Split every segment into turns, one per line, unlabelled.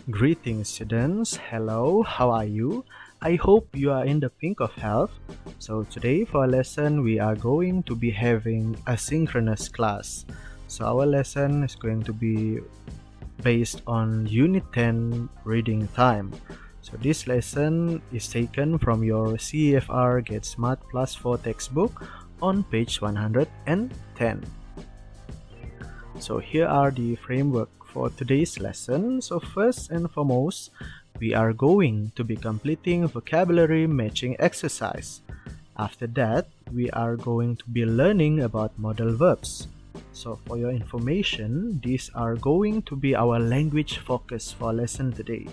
Greetings, students. Hello, how are you? I hope you are in the pink of health. So, today for our lesson, we are going to be having a synchronous class. So, our lesson is going to be based on Unit 10 reading time. So, this lesson is taken from your CEFR Get Smart Plus 4 textbook on page 110. So here are the framework for today's lesson. So first and foremost, we are going to be completing vocabulary matching exercise. After that, we are going to be learning about modal verbs. So for your information, these are going to be our language focus for lesson today.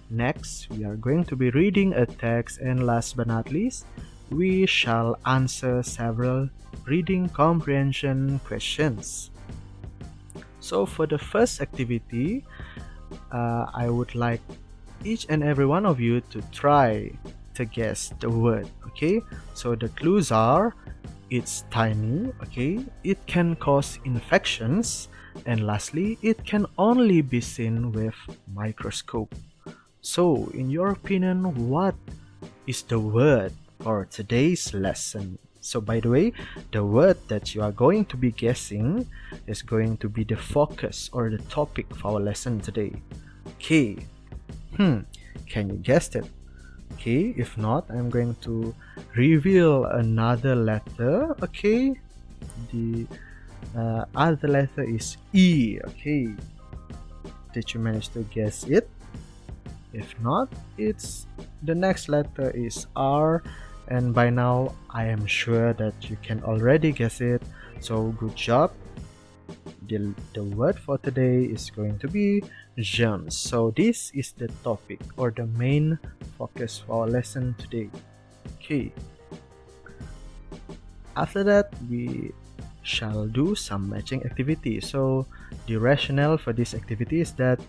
Next, we are going to be reading a text, and last but not least, we shall answer several reading comprehension questions. So for the first activity, I would like each and every one of you to try to guess the word. Okay, so the clues are: it's tiny, okay, it can cause infections, and lastly, it can only be seen with microscope. So in your opinion, what is the word for today's lesson? So by the way, the word that you are going to be guessing is going to be the focus or the topic for our lesson today. Okay. Can you guess it? Okay, if not, I'm going to reveal another letter. Okay. The other letter is E. Okay. Did you manage to guess it? If not, it's the next letter is R, and by now I am sure that you can already guess it. So good job. The word for today is going to be germs. So this is the topic or the main focus for our lesson today. Okay. After that, we shall do some matching activity. So the rationale for this activity is that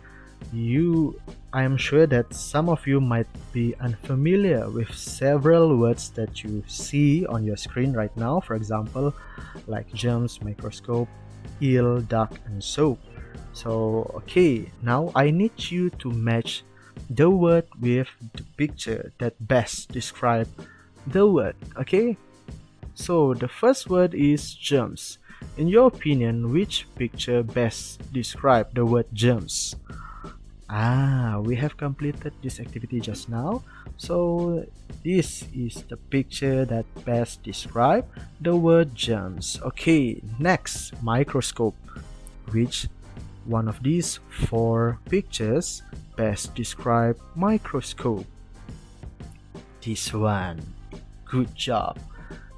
I am sure that some of you might be unfamiliar with several words that you see on your screen right now. For example, like germs, microscope, eel, duck, and soap. So, okay, now I need you to match the word with the picture that best describe the word. Okay? So, the first word is germs. In your opinion, which picture best describe the word germs? We have completed this activity just now. So this is the picture that best describe the word germs. Okay, next, microscope. Which one of these four pictures best describe microscope? This one. Good job.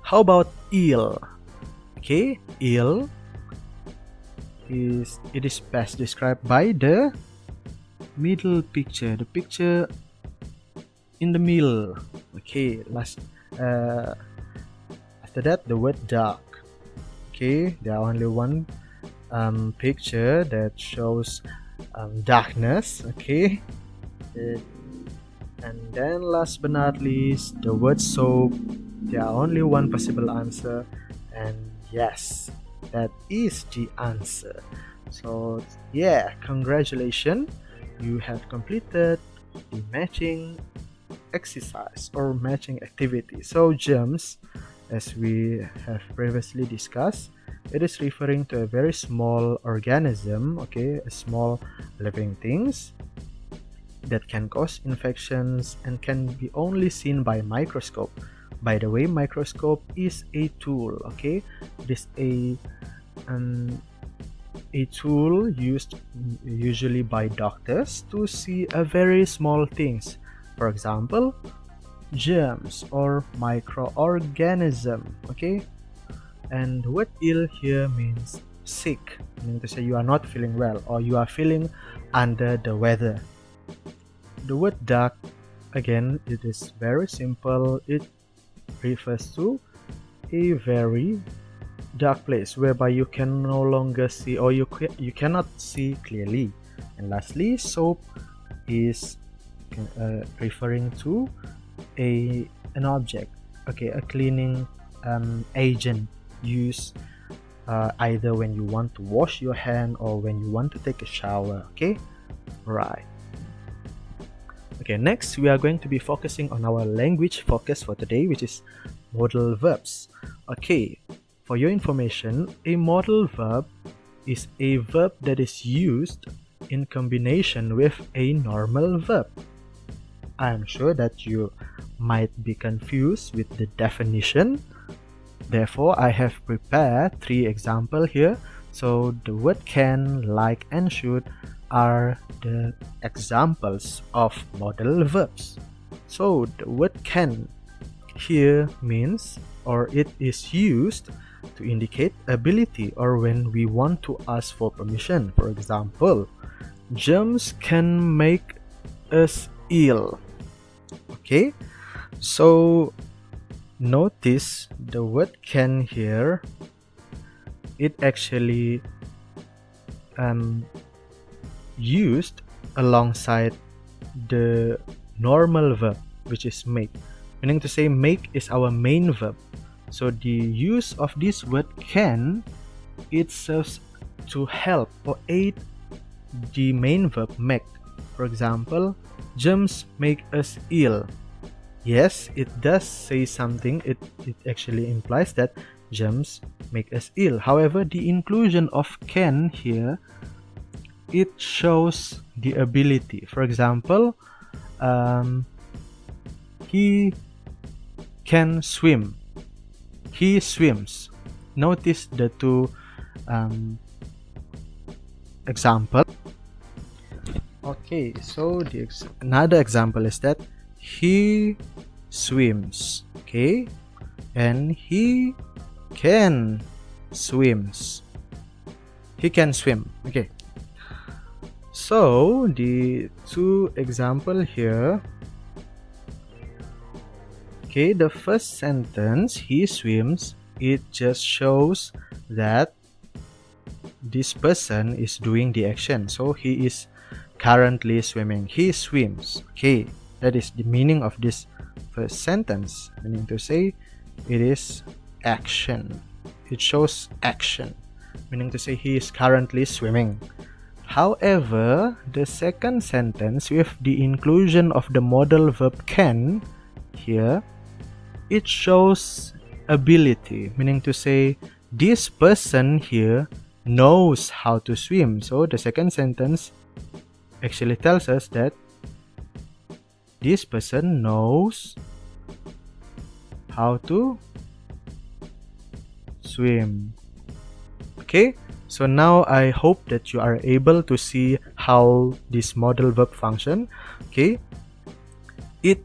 How about eel? Okay, eel is best described by the middle picture, the picture in the middle. Okay, after that, the word dark. Okay, there are only one picture that shows darkness. Okay, and then last but not least, the word soap. There are only one possible answer, and yes, that is the answer. So yeah, congratulations, you have completed the matching exercise or matching activity. So germs, as we have previously discussed, it is referring to a very small organism, okay, a small living things that can cause infections and can be only seen by microscope. By the way, microscope is a tool, okay? It is a tool used usually by doctors to see a very small things. For example, germs or microorganism. Okay, and what ill here means sick, meaning to say you are not feeling well or you are feeling under the weather. The word dark, again, it is very simple. It refers to a very dark place whereby you can no longer see or you cannot see clearly. And lastly, soap is referring to an object, okay, a cleaning agent used either when you want to wash your hand or when you want to take a shower. Okay, right. Okay, next we are going to be focusing on our language focus for today, which is modal verbs. Okay, for your information, a modal verb is a verb that is used in combination with a normal verb. I am sure that you might be confused with the definition. Therefore, I have prepared 3 examples here. So the word can, like, and should are the examples of modal verbs. So the word can here means, or it is used to indicate ability or when we want to ask for permission. For example, germs can make us ill. Okay, so notice the word can here, it actually used alongside the normal verb, which is make, meaning to say make is our main verb. So the use of this word can, it serves to help or aid the main verb make. For example, germs make us ill. Yes, it does say something. It actually implies that germs make us ill. However, the inclusion of can here, it shows the ability. For example, he can swim. He swims. Notice the 2 example. Okay, so another example is that he swims. Okay, and he can swims. He can swim. Okay. So the 2 example here. Okay, the first sentence, he swims, it just shows that this person is doing the action. So he is currently swimming. He swims. Okay, that is the meaning of this first sentence, meaning to say it is action. It shows action, meaning to say he is currently swimming. However, the second sentence with the inclusion of the modal verb can here, it shows ability, meaning to say this person here knows how to swim. So the second sentence actually tells us that this person knows how to swim. Okay, so now I hope that you are able to see how this modal verb function. Okay, it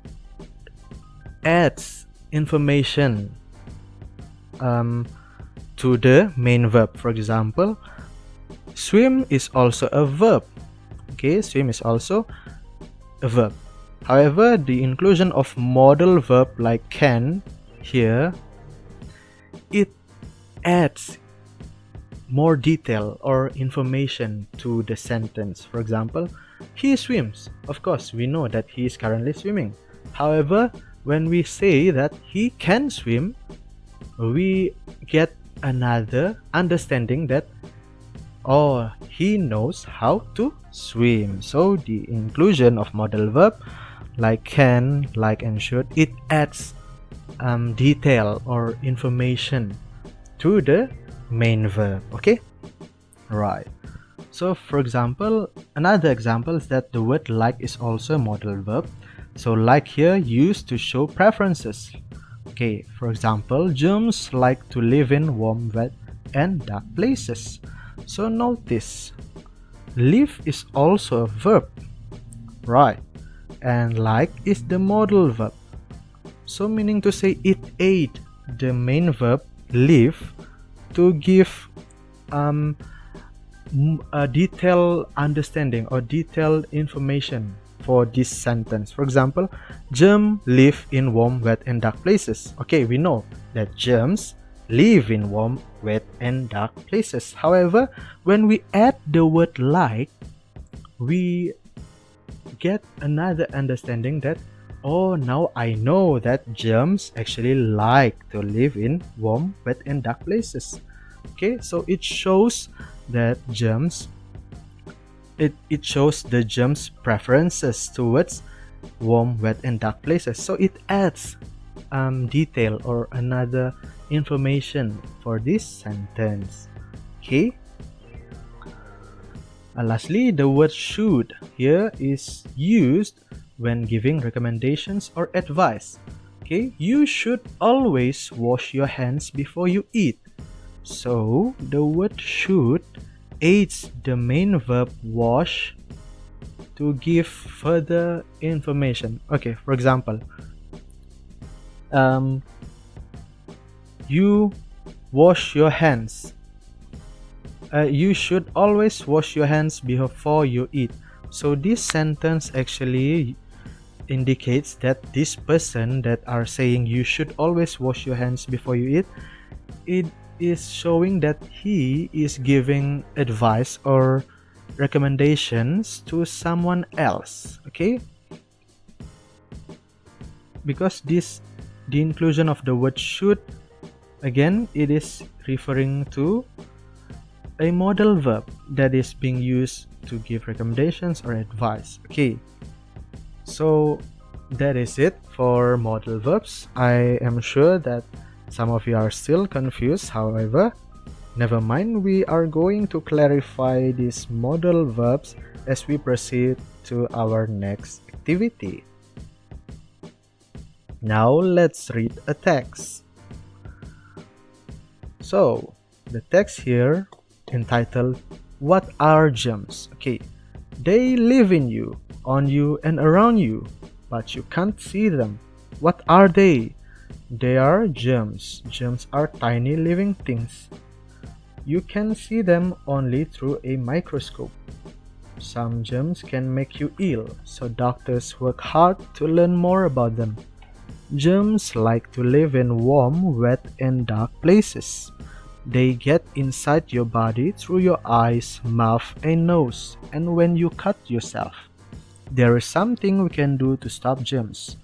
adds information to the main verb. For example, swim is also a verb. Okay, swim is also a verb. However, the inclusion of modal verb like can here, it adds more detail or information to the sentence. For example, he swims. Of course, we know that he is currently swimming. However, when we say that he can swim, we get another understanding that, oh, he knows how to swim. So the inclusion of modal verb like can, like, and should, it adds detail or information to the main verb. Okay, right. So for example, another example is that the word like is also a modal verb. So like here used to show preferences. Okay, for example, germs like to live in warm, wet, and dark places. So notice, live is also a verb, right? And like is the modal verb. So meaning to say it aid the main verb live to give a detailed understanding or detailed information for this sentence. For example, germs live in warm, wet, and dark places. Okay, we know that germs live in warm, wet, and dark places. However, when we add the word like, we get another understanding that, oh, now I know that germs actually like to live in warm, wet, and dark places. Okay, so it shows that germs, it shows the germs preferences towards warm, wet, and dark places. So it adds detail or another information for this sentence. Okay. Lastly, the word should here is used when giving recommendations or advice. Okay, you should always wash your hands before you eat. So the word should aids the main verb wash to give further information. Okay, for example, you wash your hands. You should always wash your hands before you eat. So this sentence actually indicates that this person that are saying you should always wash your hands before you eat, it is showing that he is giving advice or recommendations to someone else. Okay, because the inclusion of the word should, again, it is referring to a modal verb that is being used to give recommendations or advice. Okay, so that is it for modal verbs. I am sure that some of you are still confused. However, never mind, we are going to clarify these modal verbs as we proceed to our next activity. Now let's read a text. So the text here entitled "What are germs?" Okay, they live in you, on you, and around you, but you can't see them. What are they? They are germs. Germs are tiny living things. You can see them only through a microscope. Some germs can make you ill, so doctors work hard to learn more about them. Germs like to live in warm, wet, and dark places. They get inside your body through your eyes, mouth, and nose, and when you cut yourself. There is something we can do to stop germs.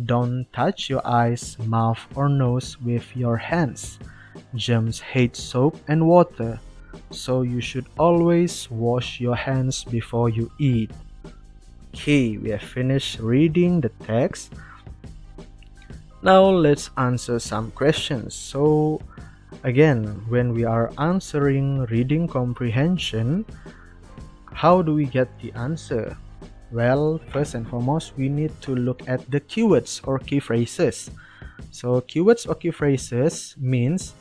Don't touch your eyes, mouth, or nose with your hands. Germs hate soap and water, so you should always wash your hands before you eat. Okay, we have finished reading the text. Now let's answer some questions. So again, when we are answering reading comprehension, how do we get the answer? Well, first and foremost, we need to look at the keywords or key phrases. So keywords or key phrases means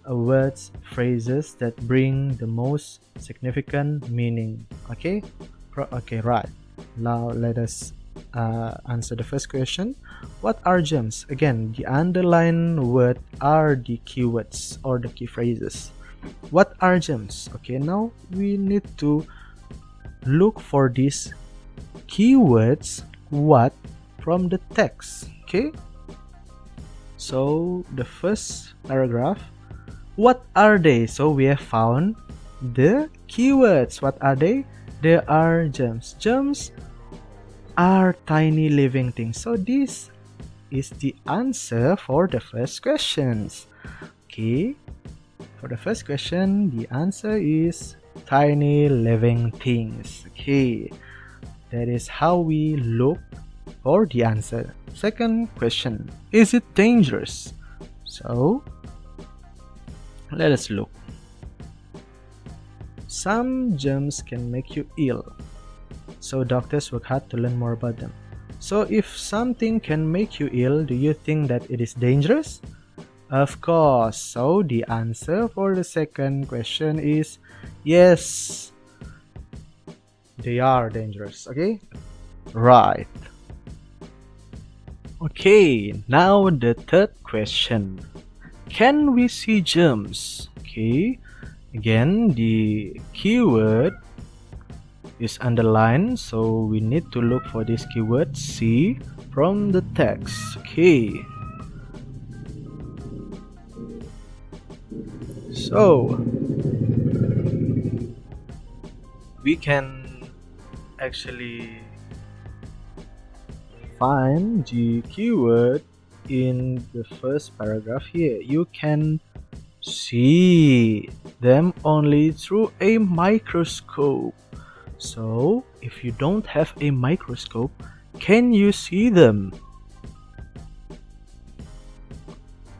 words, phrases that bring the most significant meaning. Okay? Okay, right. Now let us answer the first question. What are germs? Again, the underlined word are the keywords or the key phrases. What are germs? Okay, now we need to look for these keywords what from the text. Okay, so the first paragraph, what are they? So we have found the keywords. What are they? They are germs. Germs are tiny living things. So this is the answer for the first questions. Okay, for the first question, the answer is tiny living things. Okay, that is how we look for the answer. Second question, is it dangerous? So let us look. Some germs can make you ill, so doctors work hard to learn more about them. So if something can make you ill, do you think that it is dangerous? Of course. So the answer for the second question is yes, they are dangerous. Okay, right. Okay, now the third question, can we see germs? Okay, again the keyword is underlined, so we need to look for this keyword see from the text. Okay, so we can actually find the keyword in the first paragraph here. You can see them only through a microscope. So if you don't have a microscope, can you see them?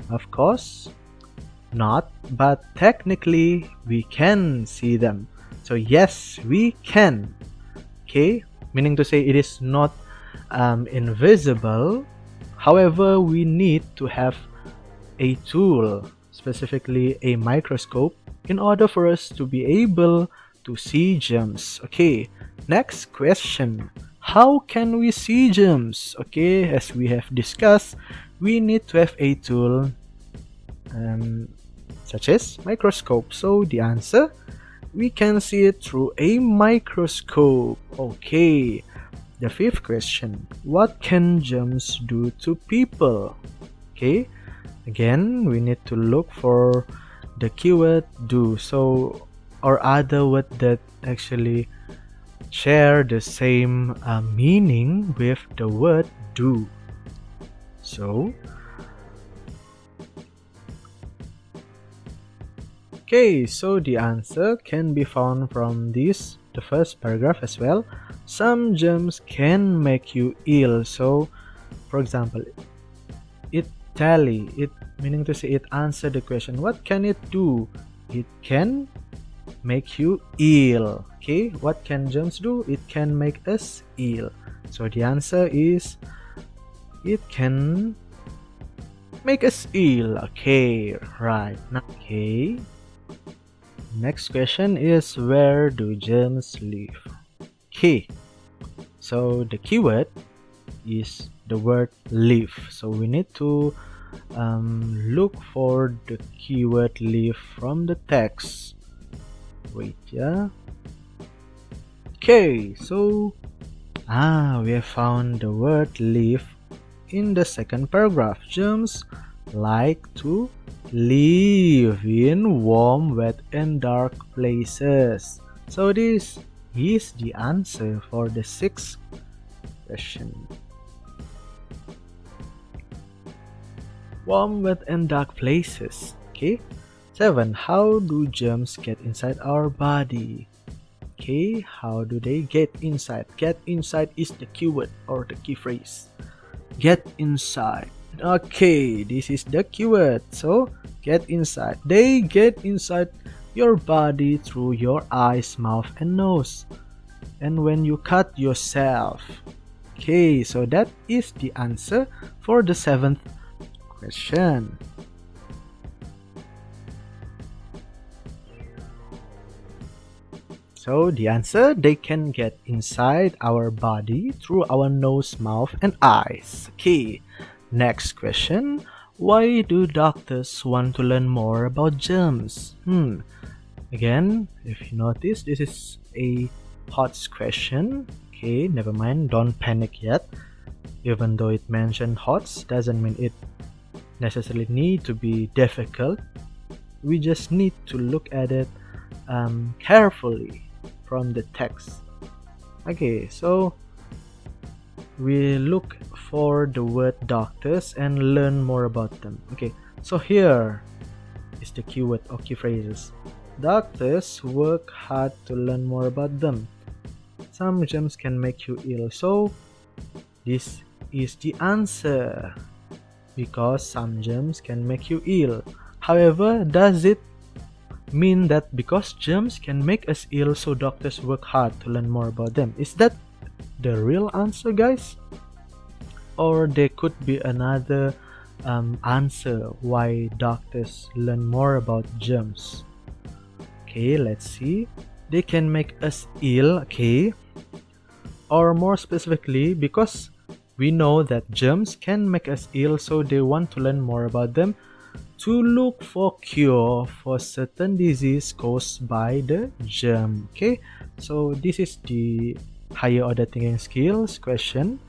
Of course not, but technically we can see them. So yes, we can. Okay, meaning to say it is not invisible. However, we need to have a tool, specifically a microscope, in order for us to be able to see germs. Okay, next question. How can we see germs? Okay, as we have discussed, we need to have a tool um, such as microscope. So the answer, we can see it through a microscope. Okay, the fifth question. What can germs do to people? Okay, again, we need to look for the keyword do. So, or other word that actually share the same meaning with the word do. So, okay, so the answer can be found from this, the first paragraph as well. Some germs can make you ill. So, for example, it tally, it meaning to say it answer the question, what can it do? It can make you ill. Okay, what can germs do? It can make us ill. So the answer is it can make us ill. Okay, right now. Okay, next question is, where do germs live? Okay, so the keyword is the word live. So we need to look for the keyword live from the text. Wait, yeah. Okay, so we have found the word live in the second paragraph. Germs like to live in warm, wet, and dark places. So this is the answer for the sixth question. Warm, wet, and dark places. Okay. 7. How do germs get inside our body? Okay, how do they get inside? Get inside is the keyword or the key phrase. Get inside. Okay, this is the keyword. So, get inside. They get inside your body through your eyes, mouth, and nose. And when you cut yourself. Okay, so that is the answer for the seventh question. So the answer, they can get inside our body through our nose, mouth, and eyes. Okay, next question. Why do doctors want to learn more about germs? Again, if you notice, this is a hot question. Okay, never mind, don't panic yet. Even though it mentioned hots, doesn't mean it necessarily need to be difficult. We just need to look at it carefully from the text. Okay, so we look for the word doctors and learn more about them. Okay, so here is the keyword or key phrases. Doctors work hard to learn more about them. Some germs can make you ill. So this is the answer, because some germs can make you ill. However, does it mean that because germs can make us ill, so doctors work hard to learn more about them? Is that the real answer, guys? Or there could be another answer why doctors learn more about germs? Okay, let's see. They can make us ill, okay? Or more specifically, because we know that germs can make us ill, so they want to learn more about them to look for cure for certain disease caused by the germ. Okay, so this is the higher order thinking skills question.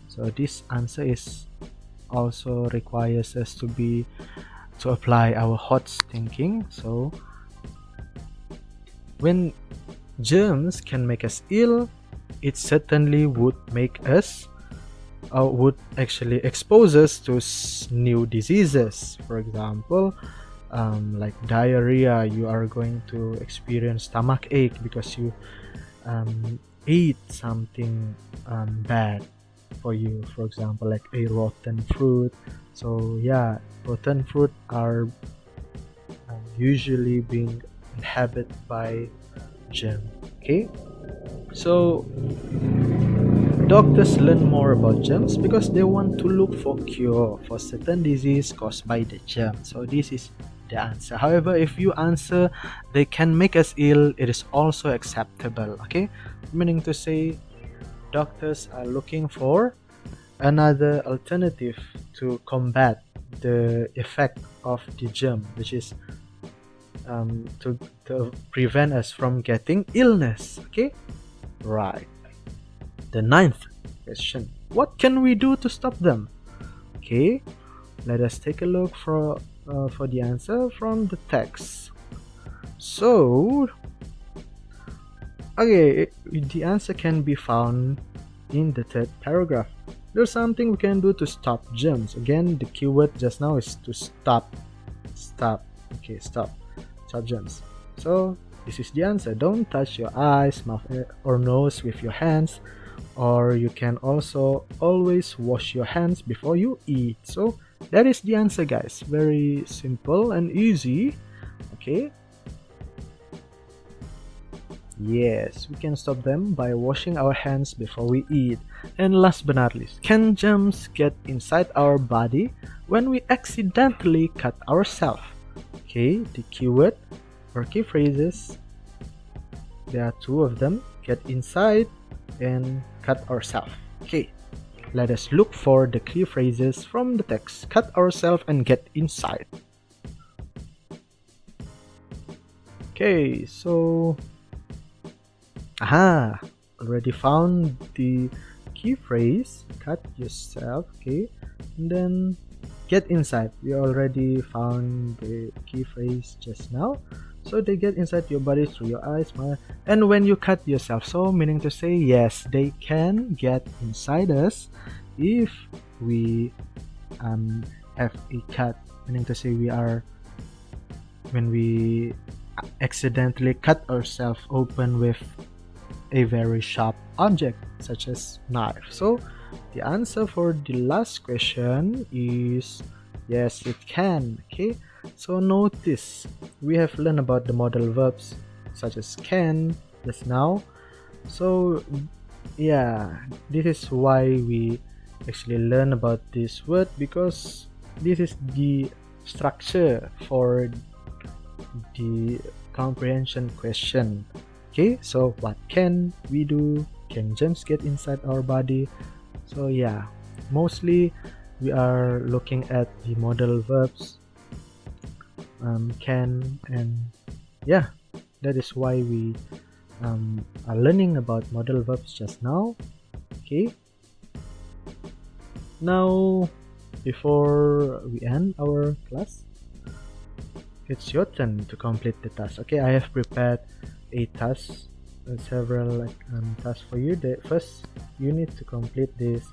So this answer is also requires us to apply our hot thinking. So when germs can make us ill, it certainly would make us would actually expose us to new diseases. For example, like diarrhea, you are going to experience stomach ache because you ate something bad. for you. For example, like a rotten fruit. So yeah, rotten fruit are usually being inhabited by germ. Okay, so doctors learn more about germs because they want to look for cure for certain disease caused by the germ. So this is the answer. However, if you answer they can make us ill, it is also acceptable. Okay, meaning to say doctors are looking for another alternative to combat the effect of the germ, which is to prevent us from getting illness. Okay, right. The ninth question: what can we do to stop them? Okay, let us take a look for the answer from the text. So, okay, the answer can be found in the third paragraph. There's something we can do to stop germs. Again, the keyword just now is to stop. Stop. Okay, stop. Stop germs. So, this is the answer. Don't touch your eyes, mouth, or nose with your hands. Or you can also always wash your hands before you eat. So, that is the answer, guys. Very simple and easy. Okay. Yes, we can stop them by washing our hands before we eat. And last but not least, can germs get inside our body when we accidentally cut ourselves? Okay, the keyword or key phrases, there are two of them: get inside and cut ourselves. Okay, let us look for the key phrases from the text: cut ourselves and get inside. Okay, so already found the key phrase cut yourself. Okay, and then get inside, we already found the key phrase just now. So they get inside your body through your eyes, mouth, and when you cut yourself. So meaning to say, yes, they can get inside us if we have a cut, meaning to say when we accidentally cut ourselves open with a very sharp object such as knife. So the answer for the last question is yes, it can. Okay, so notice we have learned about the modal verbs such as can just now. So yeah, this is why we actually learn about this word, because this is the structure for the comprehension question. Okay, so what can we do? Can germs get inside our body? So yeah, mostly we are looking at the modal verbs can, and yeah, that is why we are learning about modal verbs just now. Okay, now before we end our class, it's your turn to complete the task. Okay, I have prepared a task, several tasks for you. The first, you need to complete this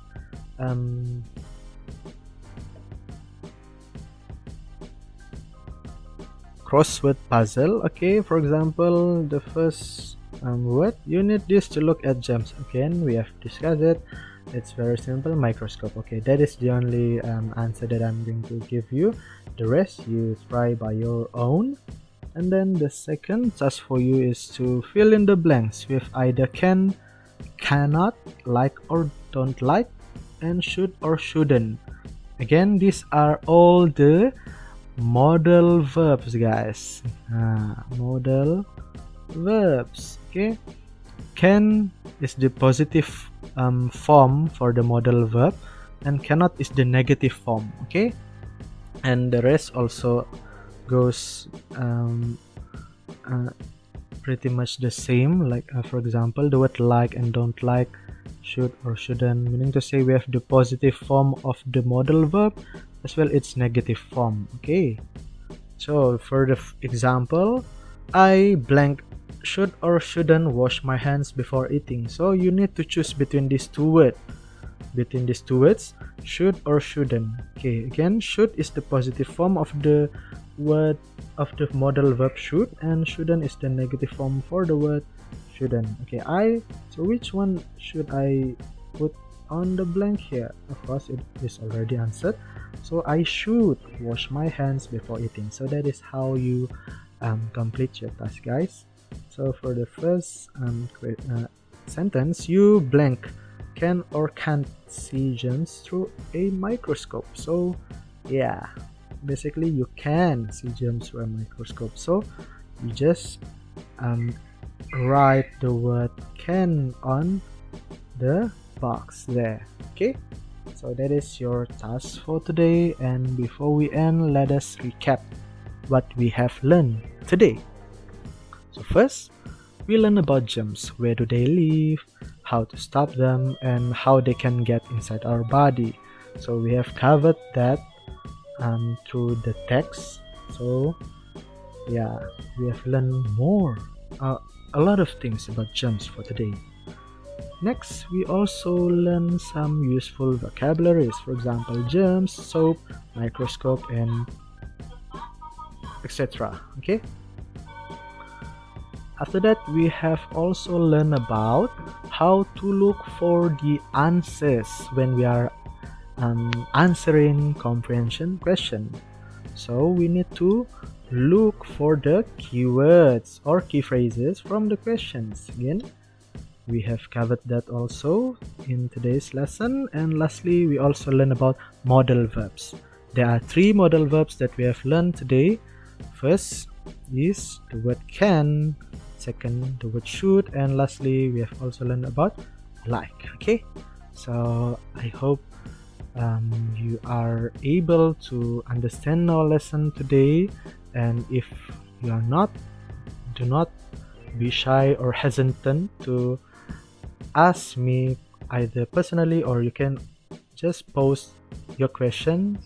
crossword puzzle. Okay, for example, the first word, you need this to look at germs. Again, we have discussed it. It's very simple: microscope. Okay, that is the only answer that I'm going to give you. The rest you try by your own. And then the second task for you is to fill in the blanks with either can, cannot, like or don't like, and should or shouldn't. Again, these are all the modal verbs, guys. Modal verbs. Okay, can is the positive form for the modal verb, and cannot is the negative form. Okay, and the rest also goes pretty much the same. Like for example, the word like and don't like, should or shouldn't, meaning to say we have the positive form of the modal verb as well its negative form. Okay, so for the example, I blank should or shouldn't wash my hands before eating. So you need to choose between these two words, should or shouldn't. Okay, again, should is the positive form of the word of the modal verb should, and shouldn't is the negative form for the word shouldn't. Okay, so which one should I put on the blank here. Of course, it is already answered. So I should wash my hands before eating. So that is how you complete your task, guys. So for the first sentence, you blank can or can't see germs through a microscope. So yeah, basically you can see germs through a microscope. So you just um, write the word can on the box there. Okay, so that is your task for today, and before we end, let us recap what we have learned today. So first, we learn about germs, where do they live, how to stop them, and how they can get inside our body. So we have covered that through the text. So yeah, we have learned more, uh, a lot of things about germs for today. Next, we also learn some useful vocabularies, for example, germs, soap, microscope, and etc. Okay. After that, we have also learned about how to look for the answers when we are answering comprehension question. So we need to look for the keywords or key phrases from the questions. Again, we have covered that also in today's lesson. And lastly, we also learn about modal verbs. There are three modal verbs that we have learned today. First is the word can, second the word should, and lastly we have also learned about like. Okay, so I hope you are able to understand our lesson today, and if you are not, do not be shy or hesitant to ask me either personally, or you can just post your question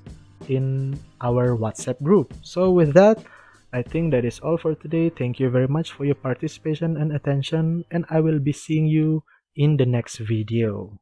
in our WhatsApp group. So with that, I think that is all for today. Thank you very much for your participation and attention, and I will be seeing you in the next video.